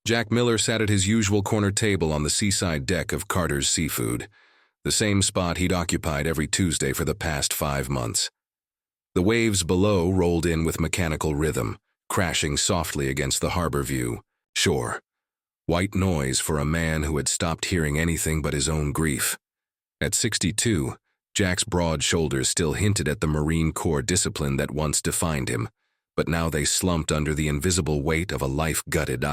Jack Miller sat at his usual corner table on the seaside deck of Carter's Seafood, the same spot he'd occupied every Tuesday for the past 5 months. The waves below rolled in with mechanical rhythm, crashing softly against the harbor view. Shore. White noise for a man who had stopped hearing anything but his own grief. At 62, Jack's broad shoulders still hinted at the Marine Corps discipline that once defined him, but now they slumped under the invisible weight of a life gutted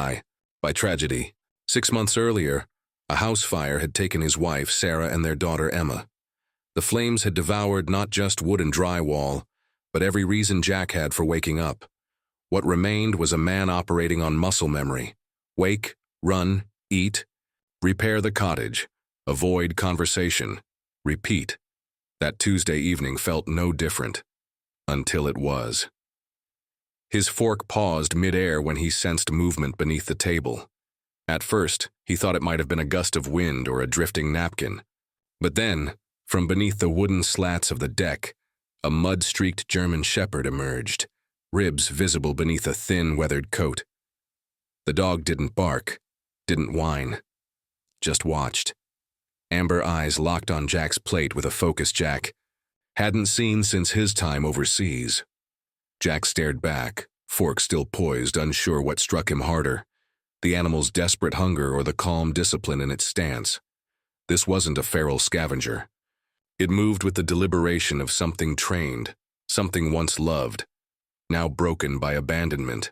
by tragedy. 6 months earlier, a house fire had taken his wife, Sarah, and their daughter, Emma. The flames had devoured not just wood and drywall, but every reason Jack had for waking up. What remained was a man operating on muscle memory. Wake, run, eat, repair the cottage, avoid conversation, repeat. That Tuesday evening felt no different. Until it was. His fork paused mid-air when he sensed movement beneath the table. At first, he thought it might have been a gust of wind or a drifting napkin. But then, from beneath the wooden slats of the deck, a mud-streaked German shepherd emerged, ribs visible beneath a thin, weathered coat. The dog didn't bark, didn't whine, just watched. Amber eyes locked on Jack's plate with a focus Jack hadn't seen since his time overseas. Jack stared back, fork still poised, unsure what struck him harder, the animal's desperate hunger or the calm discipline in its stance. This wasn't a feral scavenger. It moved with the deliberation of something trained, something once loved, now broken by abandonment.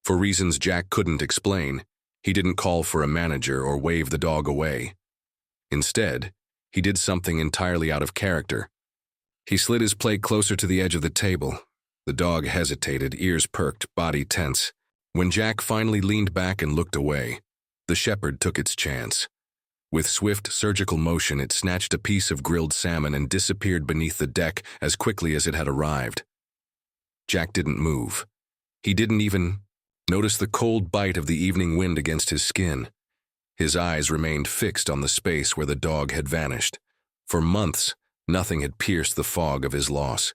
For reasons Jack couldn't explain, he didn't call for a manager or wave the dog away. Instead, he did something entirely out of character. He slid his plate closer to the edge of the table. The dog hesitated, ears perked, body tense. When Jack finally leaned back and looked away, the shepherd took its chance. With swift, surgical motion, it snatched a piece of grilled salmon and disappeared beneath the deck as quickly as it had arrived. Jack didn't move. He didn't even notice the cold bite of the evening wind against his skin. His eyes remained fixed on the space where the dog had vanished. For months, nothing had pierced the fog of his loss.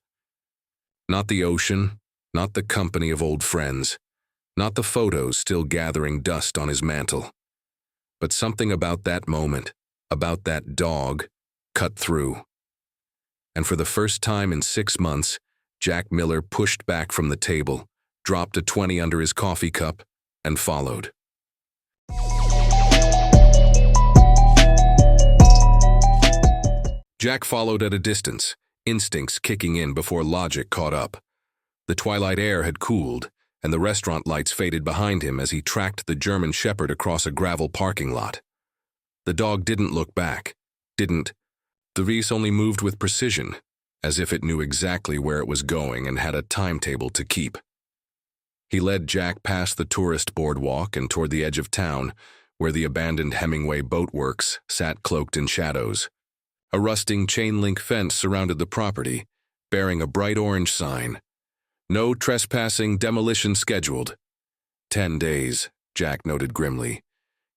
Not the ocean, not the company of old friends, not the photos still gathering dust on his mantle. But something about that moment, about that dog, cut through. And for the first time in 6 months, Jack Miller pushed back from the table, dropped a 20 under his coffee cup, and followed. Jack followed at a distance, instincts kicking in before logic caught up. The twilight air had cooled, and the restaurant lights faded behind him as he tracked the German shepherd across a gravel parking lot. The dog didn't look back, didn't. The Reese only moved with precision, as if it knew exactly where it was going and had a timetable to keep. He led Jack past the tourist boardwalk and toward the edge of town, where the abandoned Hemingway boatworks sat cloaked in shadows. A rusting chain-link fence surrounded the property, bearing a bright orange sign. No trespassing, demolition scheduled. 10 days, Jack noted grimly,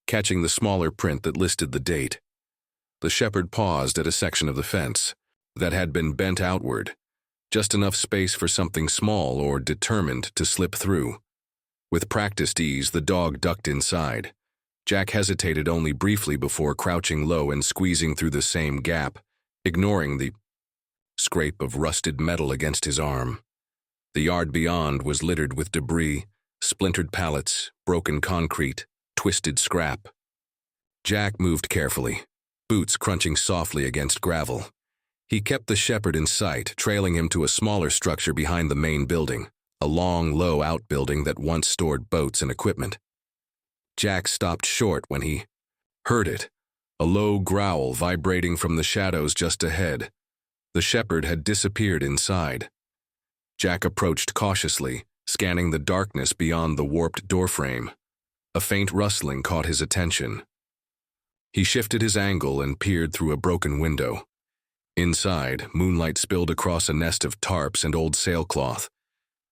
catching the smaller print that listed the date. The shepherd paused at a section of the fence that had been bent outward, just enough space for something small or determined to slip through. With practiced ease, the dog ducked inside. Jack hesitated only briefly before crouching low and squeezing through the same gap, ignoring the scrape of rusted metal against his arm. The yard beyond was littered with debris, splintered pallets, broken concrete, twisted scrap. Jack moved carefully, boots crunching softly against gravel. He kept the shepherd in sight, trailing him to a smaller structure behind the main building, a long, low outbuilding that once stored boats and equipment. Jack stopped short when he heard it, a low growl vibrating from the shadows just ahead. The shepherd had disappeared inside. Jack approached cautiously, scanning the darkness beyond the warped doorframe. A faint rustling caught his attention. He shifted his angle and peered through a broken window. Inside, moonlight spilled across a nest of tarps and old sailcloth.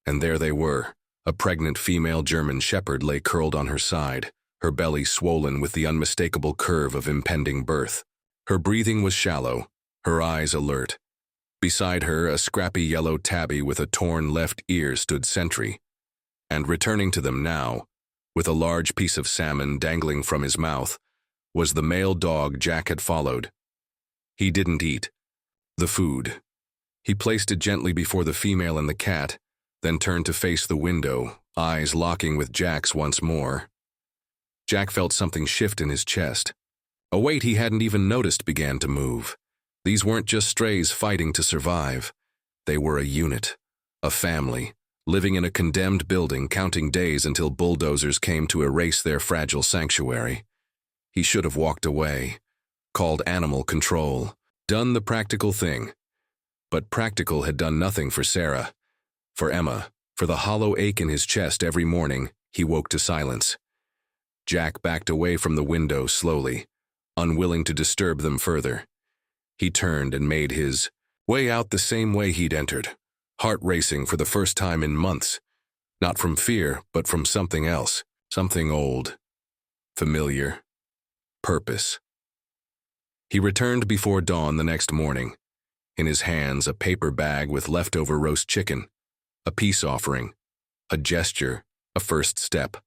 And there they were. A pregnant female German shepherd lay curled on her side, her belly swollen with the unmistakable curve of impending birth. Her breathing was shallow, her eyes alert. Beside her, a scrappy yellow tabby with a torn left ear stood sentry. And returning to them now with a large piece of salmon dangling from his mouth, was the male dog Jack had followed. He didn't eat the food. He placed it gently before the female and the cat, then turned to face the window, eyes locking with Jack's once more. Jack felt something shift in his chest. A weight he hadn't even noticed began to move. These weren't just strays fighting to survive. They were a unit, a family, living in a condemned building, counting days until bulldozers came to erase their fragile sanctuary. He should have walked away, called animal control, done the practical thing. But practical had done nothing for Sarah. For Emma, for the hollow ache in his chest every morning, he woke to silence. Jack backed away from the window slowly, unwilling to disturb them further. He turned and made his way out the same way he'd entered, heart racing for the first time in months, not from fear, but from something else, something old, familiar, purpose. He returned before dawn the next morning, in his hands a paper bag with leftover roast chicken, a peace offering, a gesture, a first step.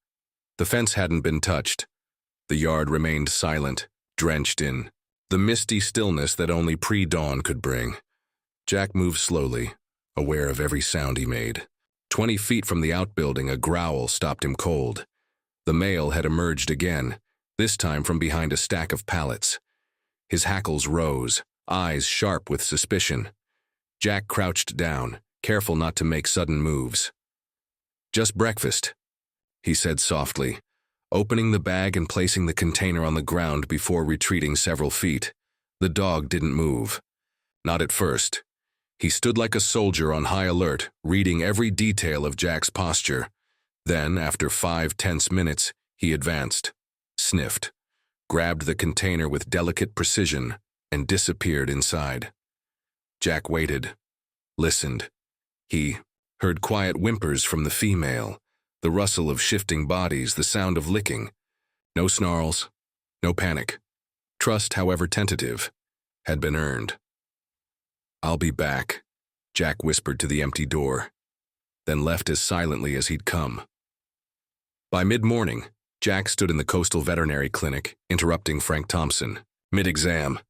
The fence hadn't been touched. The yard remained silent, drenched in the misty stillness that only pre-dawn could bring. Jack moved slowly, aware of every sound he made. 20 feet from the outbuilding, a growl stopped him cold. The male had emerged again, this time from behind a stack of pallets. His hackles rose, eyes sharp with suspicion. Jack crouched down, careful not to make sudden moves. "Just breakfast," he said softly, opening the bag and placing the container on the ground before retreating several feet. The dog didn't move. Not at first. He stood like a soldier on high alert, reading every detail of Jack's posture. Then, after 5 tense minutes, he advanced, sniffed, grabbed the container with delicate precision, and disappeared inside. Jack waited, listened. He heard quiet whimpers from the female, the rustle of shifting bodies, the sound of licking. No snarls, no panic. Trust, however tentative, had been earned. "I'll be back," Jack whispered to the empty door, then left as silently as he'd come. By mid-morning, Jack stood in the coastal veterinary clinic, interrupting Frank Thompson, mid-exam.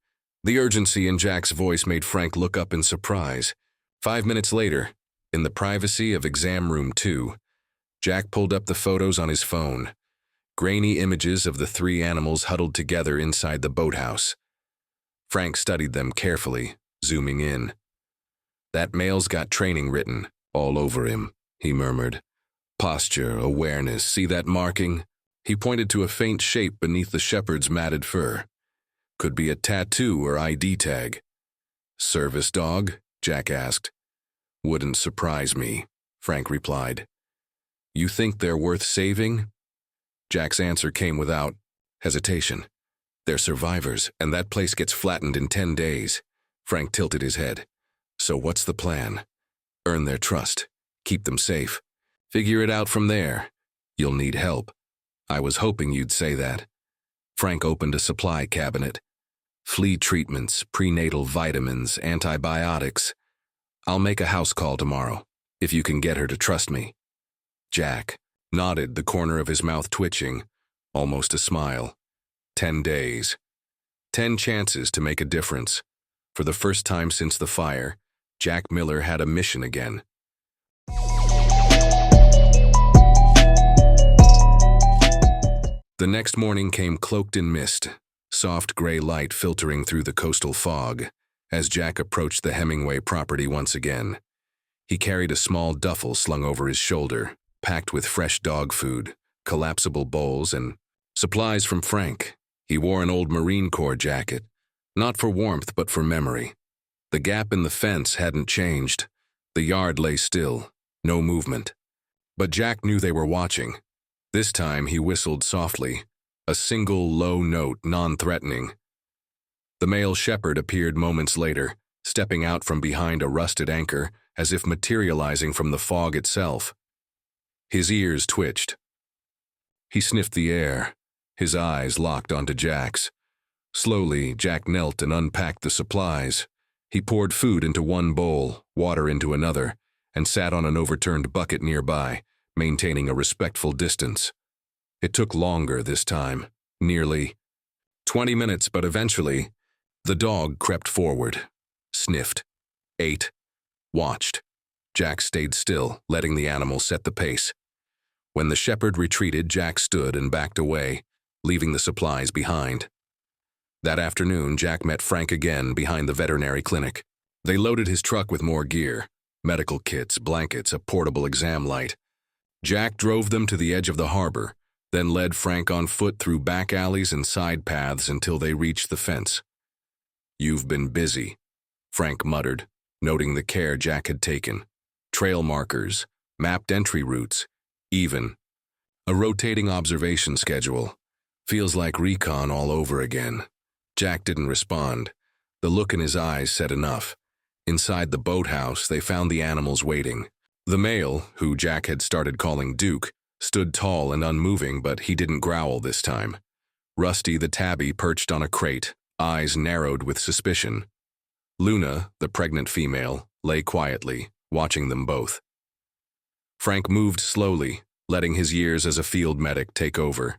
The urgency in Jack's voice made Frank look up in surprise. 5 minutes later, in the privacy of exam room 2, Jack pulled up the photos on his phone, grainy images of the 3 animals huddled together inside the boathouse. Frank studied them carefully, zooming in. "That male's got training written all over him," he murmured. "Posture, awareness, see that marking?" He pointed to a faint shape beneath the shepherd's matted fur. "Could be a tattoo or ID tag." "Service dog?" Jack asked. "Wouldn't surprise me," Frank replied. "You think they're worth saving?" Jack's answer came without hesitation. "They're survivors, and that place gets flattened in 10 days. Frank tilted his head. "So what's the plan?" "Earn their trust. Keep them safe. Figure it out from there. You'll need help." "I was hoping you'd say that." Frank opened a supply cabinet. "Flea treatments, prenatal vitamins, antibiotics. I'll make a house call tomorrow, if you can get her to trust me." Jack nodded, the corner of his mouth twitching, almost a smile. 10 days. 10 chances to make a difference. For the first time since the fire, Jack Miller had a mission again. The next morning came cloaked in mist, soft gray light filtering through the coastal fog, as Jack approached the Hemingway property once again. He carried a small duffel slung over his shoulder, packed with fresh dog food, collapsible bowls, and supplies from Frank. He wore an old Marine Corps jacket, not for warmth but for memory. The gap in the fence hadn't changed. The yard lay still, no movement. But Jack knew they were watching. This time he whistled softly, a single low note, non-threatening. The male shepherd appeared moments later, stepping out from behind a rusted anchor, as if materializing from the fog itself. His ears twitched. He sniffed the air, his eyes locked onto Jack's. Slowly, Jack knelt and unpacked the supplies. He poured food into one bowl, water into another, and sat on an overturned bucket nearby, maintaining a respectful distance. It took longer this time, nearly 20 minutes, but eventually, the dog crept forward, sniffed, ate, watched. Jack stayed still, letting the animal set the pace. When the shepherd retreated, Jack stood and backed away, leaving the supplies behind. That afternoon, Jack met Frank again behind the veterinary clinic. They loaded his truck with more gear, medical kits, blankets, a portable exam light. Jack drove them to the edge of the harbor, then led Frank on foot through back alleys and side paths until they reached the fence. "You've been busy," Frank muttered, noting the care Jack had taken. Trail markers, mapped entry routes, even a rotating observation schedule. Feels like recon all over again. Jack didn't respond. The look in his eyes said enough. Inside the boathouse, they found the animals waiting. The male, who Jack had started calling Duke, stood tall and unmoving, but he didn't growl this time. Rusty the tabby perched on a crate, eyes narrowed with suspicion. Luna, the pregnant female, lay quietly, watching them both. Frank moved slowly, letting his years as a field medic take over.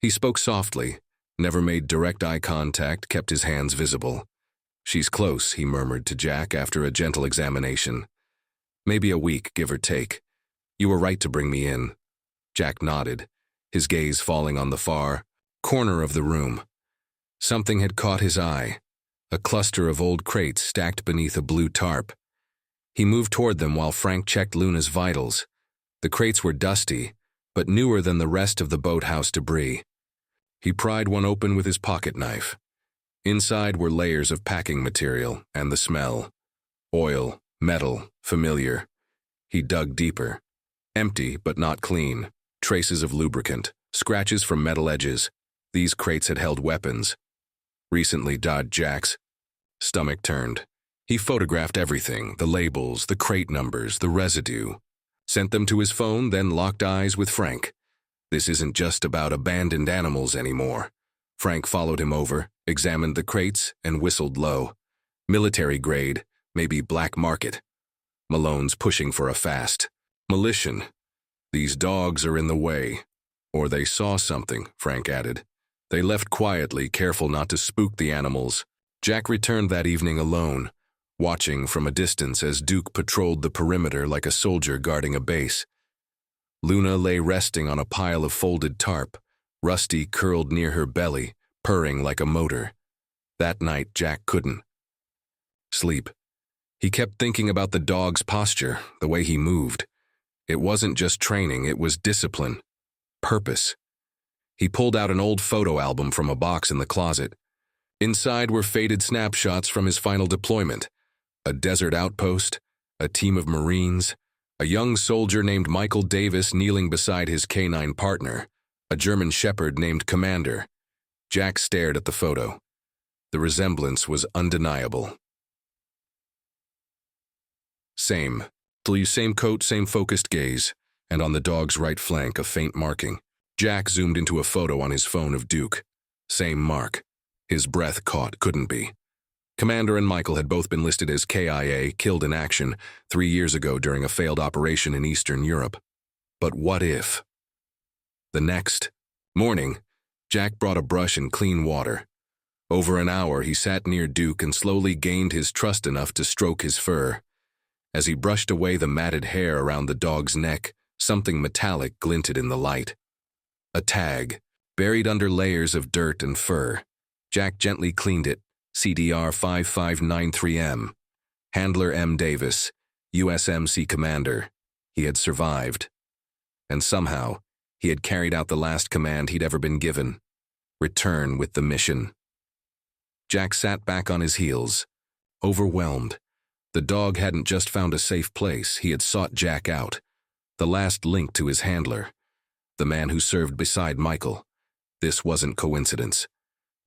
He spoke softly, never made direct eye contact, kept his hands visible. "She's close," he murmured to Jack after a gentle examination. "Maybe a week, give or take. You were right to bring me in." Jack nodded, his gaze falling on the far corner of the room. Something had caught his eye, a cluster of old crates stacked beneath a blue tarp. He moved toward them while Frank checked Luna's vitals. The crates were dusty, but newer than the rest of the boathouse debris. He pried one open with his pocket knife. Inside were layers of packing material and the smell. Oil, metal, familiar. He dug deeper. Empty, but not clean. Traces of lubricant, scratches from metal edges. These crates had held weapons. Recently died Jack's stomach turned. He photographed everything, the labels, the crate numbers, the residue. Sent them to his phone, then locked eyes with Frank. This isn't just about abandoned animals anymore. Frank followed him over, examined the crates, and whistled low. Military grade, maybe black market. Malone's pushing for a fast. Militia. These dogs are in the way. Or they saw something, Frank added. They left quietly, careful not to spook the animals. Jack returned that evening alone, watching from a distance as Duke patrolled the perimeter like a soldier guarding a base. Luna lay resting on a pile of folded tarp, Rusty curled near her belly, purring like a motor. That night, Jack couldn't sleep. He kept thinking about the dog's posture, the way he moved. It wasn't just training, it was discipline, purpose. He pulled out an old photo album from a box in the closet. Inside were faded snapshots from his final deployment. A desert outpost, a team of Marines, a young soldier named Michael Davis kneeling beside his canine partner, a German shepherd named Commander. Jack stared at the photo. The resemblance was undeniable. Same coat, same focused gaze, and on the dog's right flank a faint marking. Jack zoomed into a photo on his phone of Duke. Same mark. His breath caught, couldn't be. Commander and Michael had both been listed as KIA, killed in action, 3 years ago during a failed operation in Eastern Europe. But what if? The next morning, Jack brought a brush and clean water. Over an hour, he sat near Duke and slowly gained his trust enough to stroke his fur. As he brushed away the matted hair around the dog's neck, something metallic glinted in the light. A tag, buried under layers of dirt and fur. Jack gently cleaned it. CDR 5593M. Handler M. Davis, USMC Commander. He had survived. And somehow, he had carried out the last command he'd ever been given. Return with the mission. Jack sat back on his heels, overwhelmed. The dog hadn't just found a safe place, he had sought Jack out. The last link to his handler. The man who served beside Michael. This wasn't coincidence.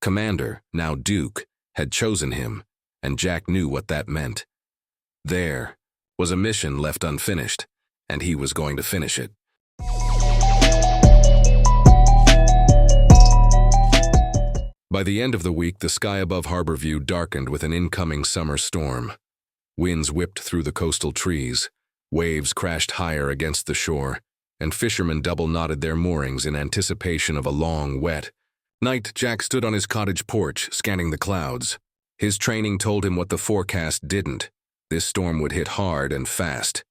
Commander, now Duke, had chosen him, and Jack knew what that meant. There was a mission left unfinished, and he was going to finish it. By the end of the week, the sky above Harborview darkened with an incoming summer storm. Winds whipped through the coastal trees, waves crashed higher against the shore, and fishermen double-knotted their moorings in anticipation of a long, wet night. Jack stood on his cottage porch, scanning the clouds. His training told him what the forecast didn't. This storm would hit hard and fast,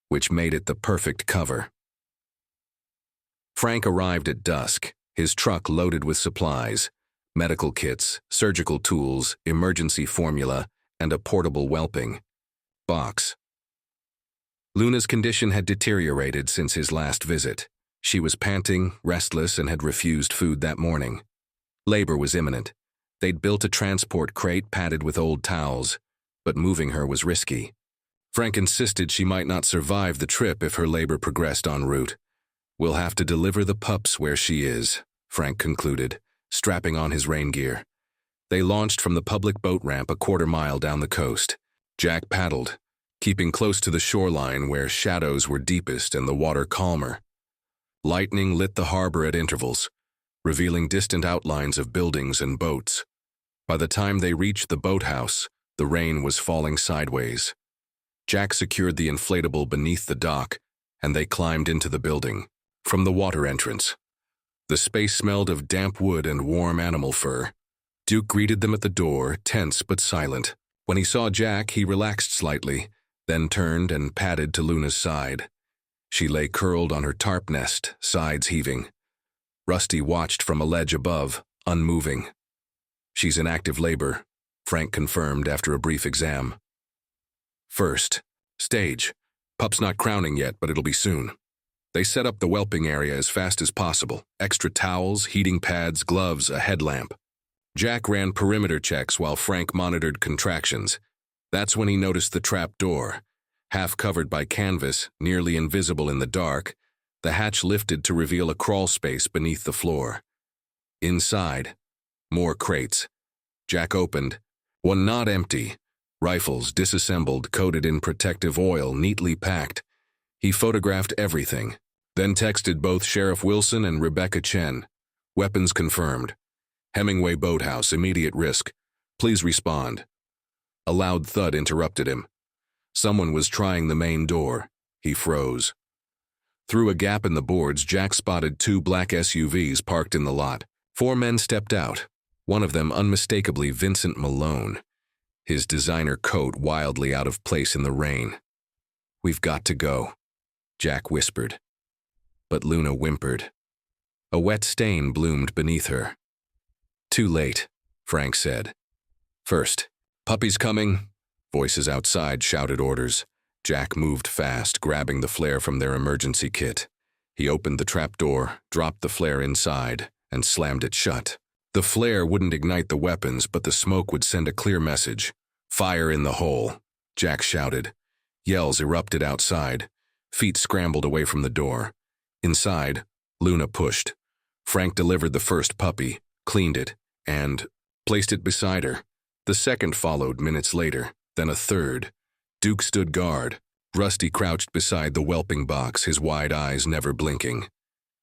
which made it the perfect cover. Frank arrived at dusk, his truck loaded with supplies, medical kits, surgical tools, emergency formula, and a portable whelping box. Luna's condition had deteriorated since his last visit. She was panting, restless, and had refused food that morning. Labor was imminent. They'd built a transport crate padded with old towels, but moving her was risky. Frank insisted she might not survive the trip if her labor progressed en route. "We'll have to deliver the pups where she is," Frank concluded, strapping on his rain gear. They launched from the public boat ramp a quarter-mile down the coast. Jack paddled, keeping close to the shoreline where shadows were deepest and the water calmer. Lightning lit the harbor at intervals, revealing distant outlines of buildings and boats. By the time they reached the boathouse, the rain was falling sideways. Jack secured the inflatable beneath the dock, and they climbed into the building, from the water entrance. The space smelled of damp wood and warm animal fur. Duke greeted them at the door, tense but silent. When he saw Jack, he relaxed slightly, then turned and padded to Luna's side. She lay curled on her tarp nest, sides heaving. Rusty watched from a ledge above, unmoving. "She's in active labor," Frank confirmed after a brief exam. "First stage. Pup's not crowning yet, but it'll be soon." They set up the whelping area as fast as possible. Extra towels, heating pads, gloves, a headlamp. Jack ran perimeter checks while Frank monitored contractions. That's when he noticed the trap door. Half covered by canvas, nearly invisible in the dark, the hatch lifted to reveal a crawl space beneath the floor. Inside, more crates. Jack opened. One not empty. Rifles, disassembled, coated in protective oil, neatly packed. He photographed everything, then texted both Sheriff Wilson and Rebecca Chen. "Weapons confirmed. Hemingway Boathouse, immediate risk. Please respond." A loud thud interrupted him. Someone was trying the main door. He froze. Through a gap in the boards, Jack spotted 2 black SUVs parked in the lot. 4 men stepped out, one of them unmistakably Vincent Malone, his designer coat wildly out of place in the rain. "We've got to go," Jack whispered. But Luna whimpered. A wet stain bloomed beneath her. "Too late," Frank said. "First, puppies coming?" Voices outside shouted orders. Jack moved fast, grabbing the flare from their emergency kit. He opened the trap door, dropped the flare inside, and slammed it shut. The flare wouldn't ignite the weapons, but the smoke would send a clear message. "Fire in the hole," Jack shouted. Yells erupted outside. Feet scrambled away from the door. Inside, Luna pushed. Frank delivered the first puppy, cleaned it, and placed it beside her. The second followed minutes later, then a third. Duke stood guard. Rusty crouched beside the whelping box, his wide eyes never blinking.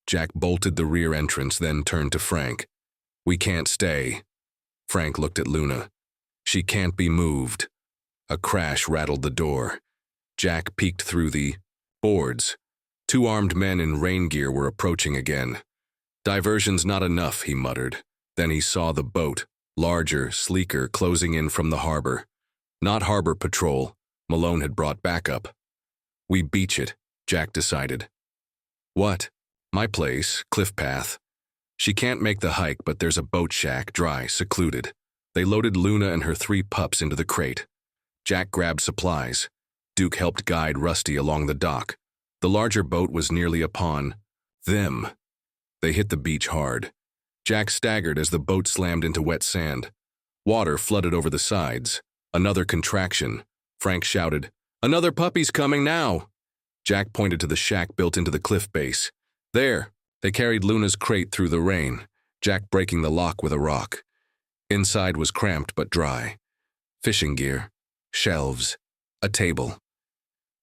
Jack bolted the rear entrance, then turned to Frank. "We can't stay." Frank looked at Luna. "She can't be moved." A crash rattled the door. Jack peeked through the boards. 2 armed men in rain gear were approaching again. "Diversion's not enough," he muttered. Then he saw the boat, larger, sleeker, closing in from the harbor. Not harbor patrol. Malone had brought backup. "We beach it," Jack decided. "What?" "My place, Cliff Path. She can't make the hike, but there's a boat shack, dry, secluded." They loaded Luna and her 3 pups into the crate. Jack grabbed supplies. Duke helped guide Rusty along the dock. The larger boat was nearly upon them. They hit the beach hard. Jack staggered as the boat slammed into wet sand. Water flooded over the sides. Another contraction. Frank shouted, "Another puppy's coming now!" Jack pointed to the shack built into the cliff base. "There!" They carried Luna's crate through the rain, Jack breaking the lock with a rock. Inside was cramped but dry. Fishing gear, shelves, a table.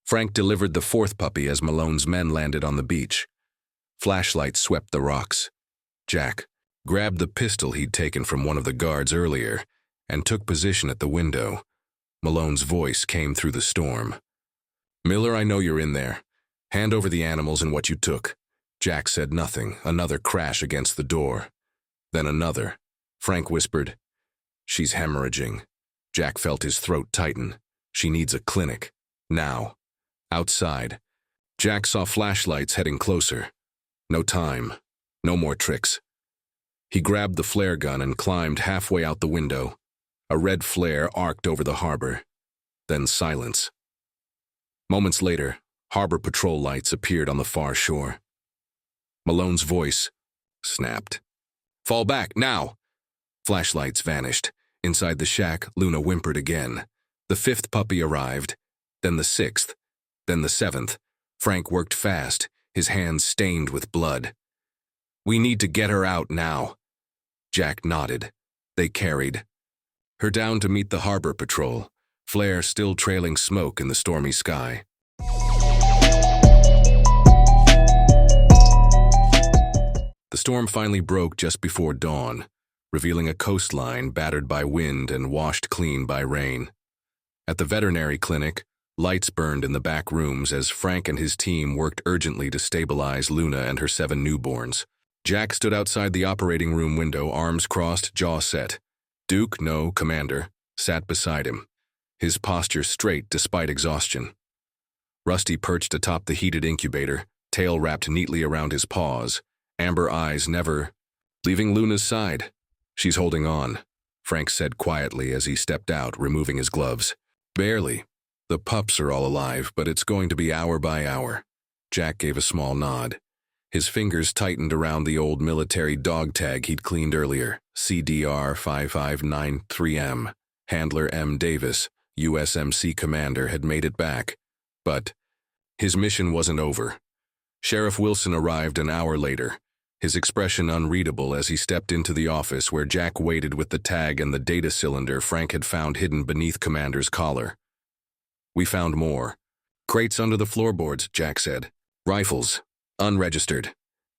Frank delivered the 4th puppy as Malone's men landed on the beach. Flashlights swept the rocks. Jack grabbed the pistol he'd taken from one of the guards earlier and took position at the window. Malone's voice came through the storm. "Miller, I know you're in there. Hand over the animals and what you took." Jack said nothing. Another crash against the door. Then another. Frank whispered, "She's hemorrhaging." Jack felt his throat tighten. "She needs a clinic. Now." Outside, Jack saw flashlights heading closer. No time. No more tricks. He grabbed the flare gun and climbed halfway out the window. A red flare arced over the harbor. Then silence. Moments later, harbor patrol lights appeared on the far shore. Malone's voice snapped. "Fall back, now!" Flashlights vanished. Inside the shack, Luna whimpered again. The 5th puppy arrived, then the 6th, then the 7th. Frank worked fast, his hands stained with blood. "We need to get her out now." Jack nodded. They carried her down to meet the harbor patrol, flare still trailing smoke in the stormy sky. The storm finally broke just before dawn, revealing a coastline battered by wind and washed clean by rain. At the veterinary clinic, lights burned in the back rooms as Frank and his team worked urgently to stabilize Luna and her 7 newborns. Jack stood outside the operating room window, arms crossed, jaw set. Duke, no, Commander, sat beside him, his posture straight despite exhaustion. Rusty perched atop the heated incubator, tail wrapped neatly around his paws, amber eyes never leaving Luna's side. "She's holding on," Frank said quietly as he stepped out, removing his gloves. "Barely. The pups are all alive, but it's going to be hour by hour." Jack gave a small nod. His fingers tightened around the old military dog tag he'd cleaned earlier, CDR 5593M. Handler M. Davis, USMC commander, had made it back. But his mission wasn't over. Sheriff Wilson arrived an hour later, his expression unreadable as he stepped into the office where Jack waited with the tag and the data cylinder Frank had found hidden beneath Commander's collar. "We found more. Crates under the floorboards," Jack said. "Rifles. Unregistered.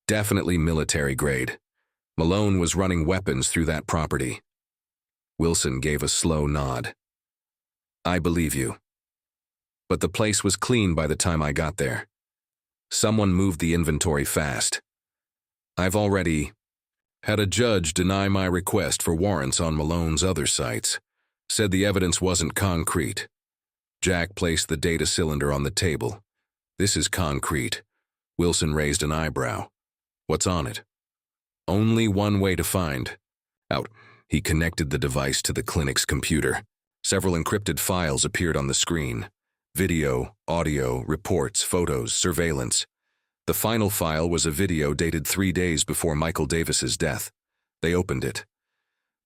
Definitely military grade. Malone was running weapons through that property." Wilson gave a slow nod. "I believe you. But the place was clean by the time I got there. Someone moved the inventory fast. I've already had a judge deny my request for warrants on Malone's other sites. Said the evidence wasn't concrete." Jack placed the data cylinder on the table. "This is concrete." Wilson raised an eyebrow. "What's on it?" "Only one way to find out." He connected the device to the clinic's computer. Several encrypted files appeared on the screen. Video, audio, reports, photos, surveillance. The final file was a video dated 3 days before Michael Davis's death. They opened it.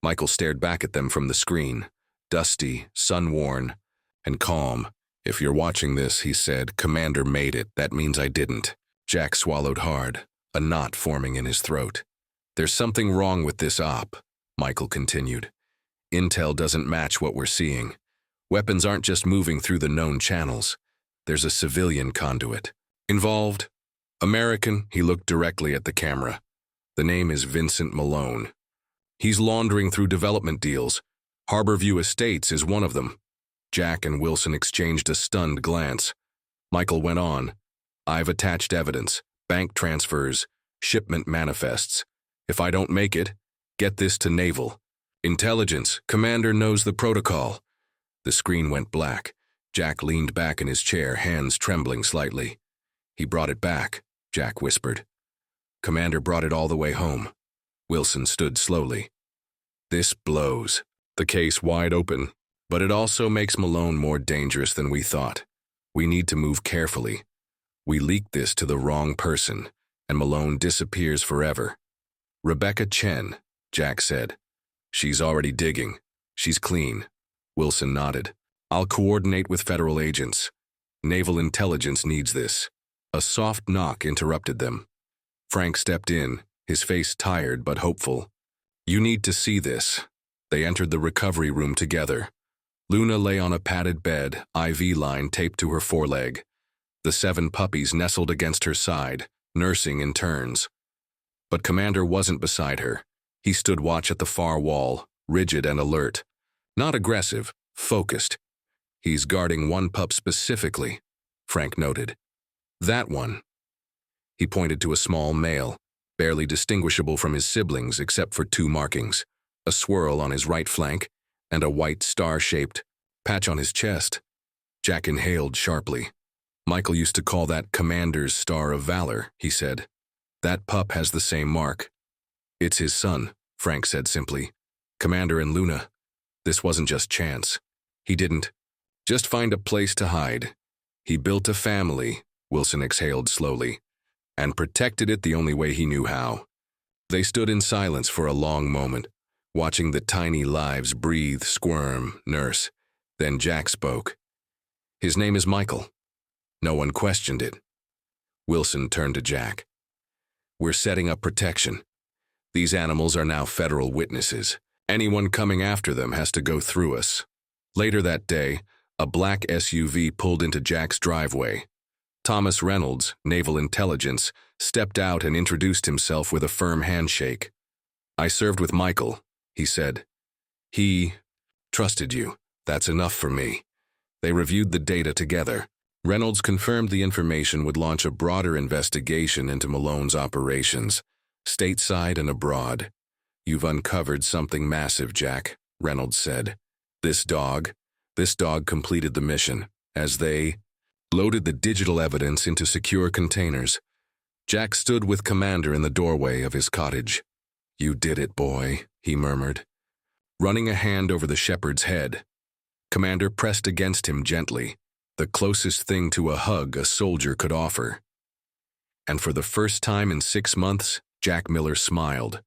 Michael stared back at them from the screen, dusty, sun-worn, and calm. "If you're watching this," he said, "Commander made it. That means I didn't." Jack swallowed hard, a knot forming in his throat. "There's something wrong with this op," Michael continued. "Intel doesn't match what we're seeing. Weapons aren't just moving through the known channels. There's a civilian conduit involved. American." He looked directly at the camera. "The name is Vincent Malone. He's laundering through development deals. Harborview Estates is one of them." Jack and Wilson exchanged a stunned glance. Michael went on. "I've attached evidence, bank transfers, shipment manifests. If I don't make it, get this to Naval. Intelligence, Commander knows the protocol." The screen went black. Jack leaned back in his chair, hands trembling slightly. "He brought it back," Jack whispered. "Commander brought it all the way home." Wilson stood slowly. "This blows the case wide open, but it also makes Malone more dangerous than we thought. We need to move carefully. We leaked this to the wrong person, and Malone disappears forever." "Rebecca Chen," Jack said. "She's already digging. She's clean." Wilson nodded. "I'll coordinate with federal agents. Naval intelligence needs this." A soft knock interrupted them. Frank stepped in, his face tired but hopeful. "You need to see this." They entered the recovery room together. Luna lay on a padded bed, IV line taped to her foreleg. The 7 puppies nestled against her side, nursing in turns. But Commander wasn't beside her. He stood watch at the far wall, rigid and alert. Not aggressive, focused. "He's guarding one pup specifically," Frank noted. "That one." He pointed to a small male, barely distinguishable from his siblings except for two markings, a swirl on his right flank and a white star-shaped patch on his chest. Jack inhaled sharply. Michael used to call that Commander's Star of Valor, he said. That pup has the same mark. It's his son, Frank said simply. Commander and Luna. This wasn't just chance. He didn't just find a place to hide. He built a family, Wilson exhaled slowly, and protected it the only way he knew how. They stood in silence for a long moment, watching the tiny lives breathe, squirm, nurse. Then Jack spoke. His name is Michael. No one questioned it. Wilson turned to Jack. We're setting up protection. These animals are now federal witnesses. Anyone coming after them has to go through us. Later that day, a black SUV pulled into Jack's driveway. Thomas Reynolds, Naval Intelligence, stepped out and introduced himself with a firm handshake. I served with Michael, he said. He trusted you. That's enough for me. They reviewed the data together. Reynolds confirmed the information would launch a broader investigation into Malone's operations, stateside and abroad. You've uncovered something massive, Jack, Reynolds said. This dog completed the mission, as they loaded the digital evidence into secure containers. Jack stood with Commander in the doorway of his cottage. You did it, boy, he murmured, running a hand over the shepherd's head. Commander pressed against him gently, the closest thing to a hug a soldier could offer. And for the first time in 6 months, Jack Miller smiled.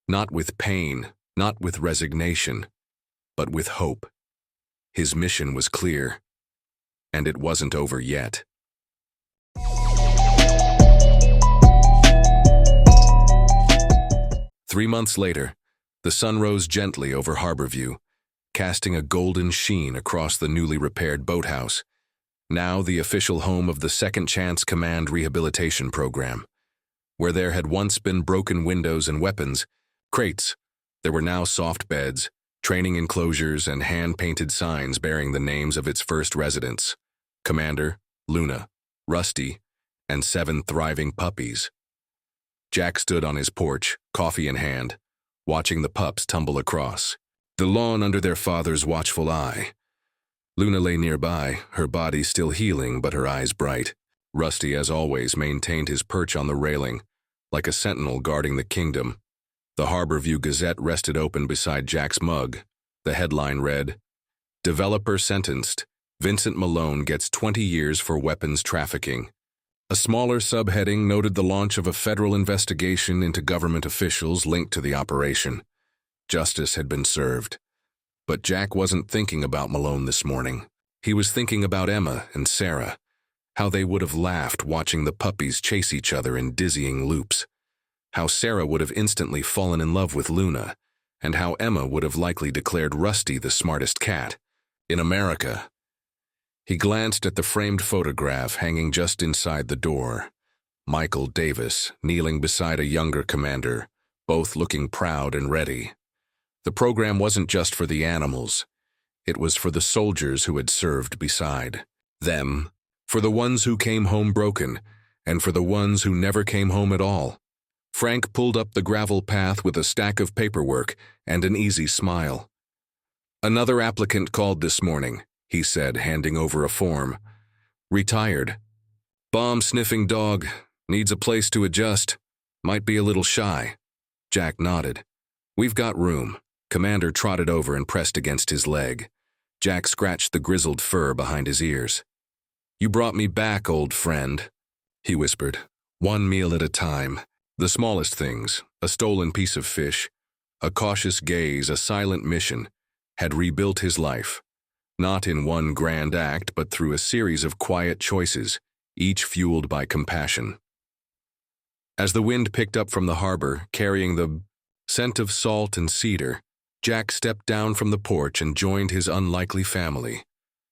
Not with pain, not with resignation, but with hope. His mission was clear, and it wasn't over yet. Three months later, the sun rose gently over Harborview, casting a golden sheen across the newly repaired boathouse, now the official home of the Second Chance Command Rehabilitation Program. Where there had once been broken windows and weapons, crates, there were now soft beds, training enclosures, and hand-painted signs bearing the names of its first residents: Commander, Luna, Rusty, and 7 thriving puppies. Jack stood on his porch, coffee in hand, watching the pups tumble across the lawn under their father's watchful eye. Luna lay nearby, her body still healing but her eyes bright. Rusty, as always, maintained his perch on the railing, like a sentinel guarding the kingdom. The Harborview Gazette rested open beside Jack's mug. The headline read, Developer sentenced. Vincent Malone gets 20 years for weapons trafficking. A smaller subheading noted the launch of a federal investigation into government officials linked to the operation. Justice had been served. But Jack wasn't thinking about Malone this morning. He was thinking about Emma and Sarah, how they would have laughed watching the puppies chase each other in dizzying loops, how Sarah would have instantly fallen in love with Luna, and how Emma would have likely declared Rusty the smartest cat in America. He glanced at the framed photograph hanging just inside the door. Michael Davis kneeling beside a younger commander, both looking proud and ready. The program wasn't just for the animals. It was for the soldiers who had served beside them, for the ones who came home broken, and for the ones who never came home at all. Frank pulled up the gravel path with a stack of paperwork and an easy smile. Another applicant called this morning, he said, handing over a form. Retired. Bomb-sniffing dog. Needs a place to adjust. Might be a little shy. Jack nodded. We've got room. Commander trotted over and pressed against his leg. Jack scratched the grizzled fur behind his ears. You brought me back, old friend, he whispered. One meal at a time. The smallest things, a stolen piece of fish, a cautious gaze, a silent mission, had rebuilt his life. Not in one grand act, but through a series of quiet choices, each fueled by compassion. As the wind picked up from the harbor, carrying the scent of salt and cedar, Jack stepped down from the porch and joined his unlikely family.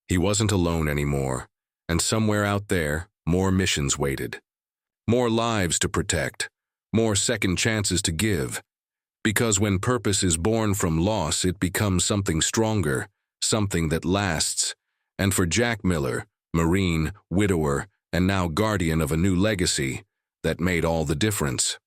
He wasn't alone anymore, and somewhere out there, more missions waited. More lives to protect, more second chances to give. Because when purpose is born from loss, it becomes something stronger, something that lasts. And for Jack Miller, Marine, widower, and now guardian of a new legacy, that made all the difference.